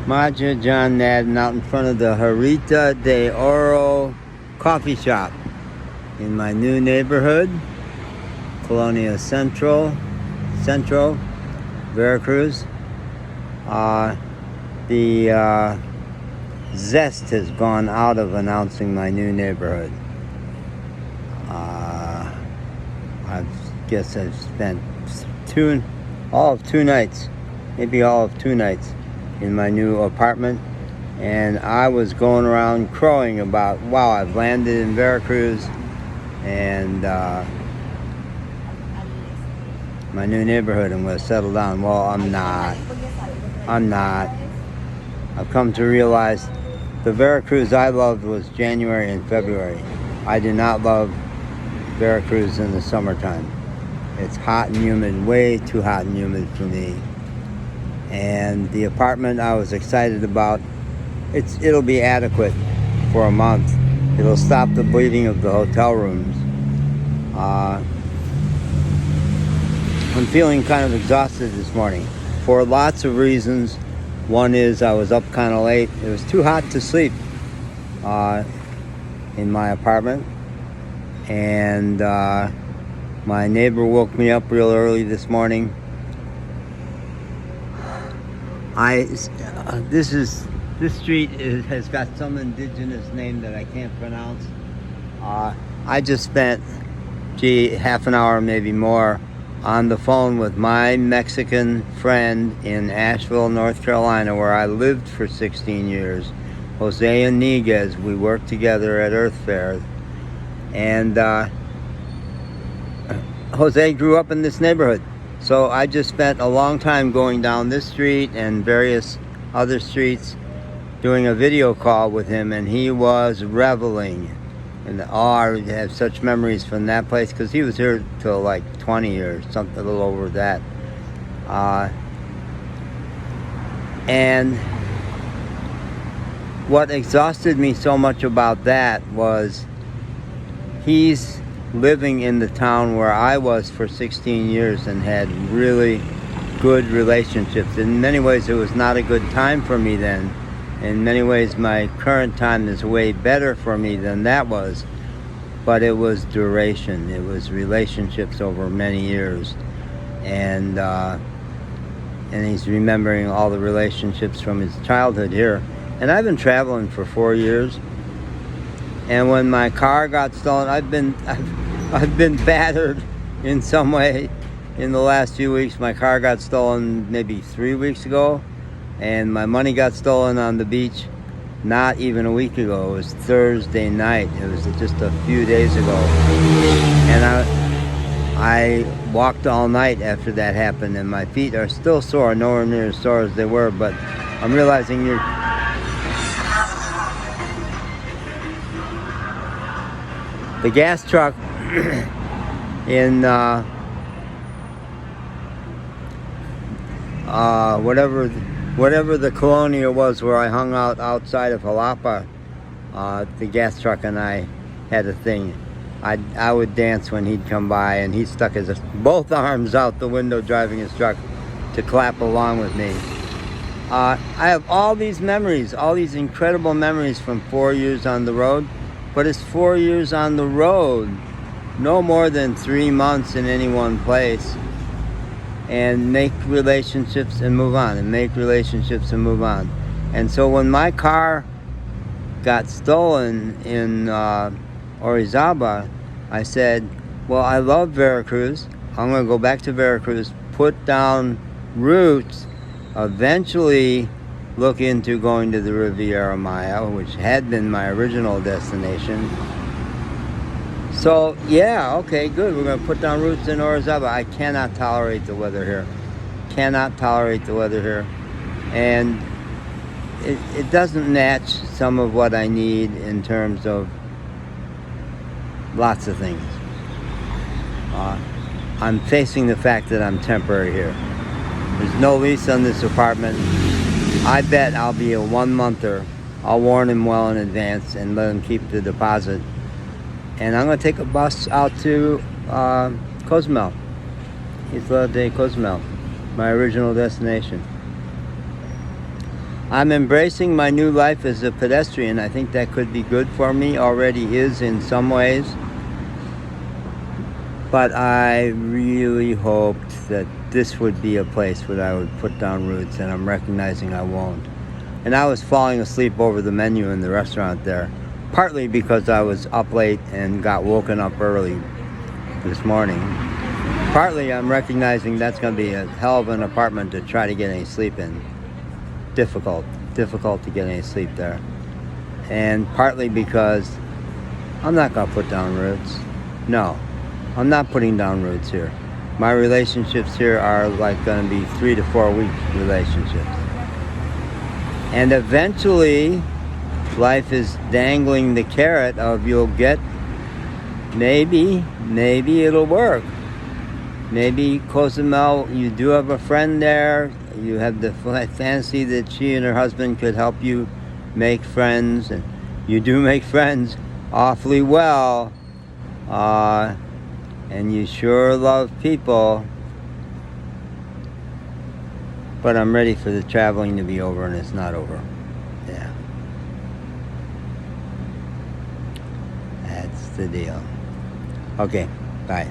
Maja John Madden out in front of the Jarita de Oro coffee shop in my new neighborhood, Colonia Centro, Veracruz. The zest has gone out of announcing my new neighborhood. I guess I've spent all of two nights in my new apartment, and I was going around crowing about, wow, I've landed in Veracruz, and my new neighborhood, I'm going to settle down. Well, I'm not. I've come to realize the Veracruz I loved was January and February. I do not love Veracruz in the summertime. It's hot and humid, way too hot and humid for me. And the apartment I was excited about, it'll be adequate for a month. It'll stop the bleeding of the hotel rooms. I'm feeling kind of exhausted this morning for lots of reasons. One is I was up kind of late. It was too hot to sleep in my apartment. And my neighbor woke me up real early this morning. This street has got some indigenous name that I can't pronounce. I just spent, half an hour, maybe more, on the phone with my Mexican friend in Asheville, North Carolina, where I lived for 16 years, Jose Iniguez. We worked together at Earth Fair. And Jose grew up in this neighborhood. So I just spent a long time going down this street and various other streets doing a video call with him, and he was reveling. And I have such memories from that place, because he was here till like 20 years, something a little over that. And what exhausted me so much about that was he's living in the town where I was for 16 years and had really good relationships. In many ways, it was not a good time for me then. In many ways, my current time is way better for me than that was. But it was duration. It was relationships over many years. And he's remembering all the relationships from his childhood here. And I've been traveling for 4 years. And when my car got stolen, I've been battered in some way in the last few weeks. My car got stolen maybe 3 weeks ago, and my money got stolen on the beach not even a week ago. It was Thursday night. It was just a few days ago. And I walked all night after that happened, and my feet are still sore, nowhere near as sore as they were, but I'm realizing the gas truck in whatever the colonia was where I hung out outside of Jalapa, the gas truck and I had a thing. I would dance when he'd come by, and he stuck his both arms out the window driving his truck to clap along with me. I have all these memories, all these incredible memories from 4 years on the road. But it's 4 years on the road, no more than 3 months in any one place, and make relationships and move on, and make relationships and move on. And so when my car got stolen in Orizaba, I said, well, I love Veracruz. I'm going to go back to Veracruz, put down roots, eventually look into going to the Riviera Maya, which had been my original destination. So, yeah, okay, good. We're going to put down roots in Orizaba. I cannot tolerate the weather here. And it doesn't match some of what I need in terms of lots of things. I'm facing the fact that I'm temporary here. There's no lease on this apartment. I bet I'll be a 1-monther. I'll warn him well in advance and let him keep the deposit. And I'm going to take a bus out to Cozumel, Isla de Cozumel, my original destination. I'm embracing my new life as a pedestrian. I think that could be good for me, already is in some ways. But I really hoped that this would be a place where I would put down roots, and I'm recognizing I won't. And I was falling asleep over the menu in the restaurant there, partly because I was up late and got woken up early this morning. Partly I'm recognizing that's going to be a hell of an apartment to try to get any sleep in. Difficult to get any sleep there. And partly because I'm not going to put down roots. No, I'm not putting down roots here. My relationships here are like going to be 3 to 4 week relationships. And eventually, life is dangling the carrot of you'll get, maybe it'll work. Maybe Cozumel, you do have a friend there. You have the fantasy that she and her husband could help you make friends, and you do make friends awfully well. And you sure love people. But I'm ready for the traveling to be over, and it's not over. Yeah. That's the deal. Okay, bye.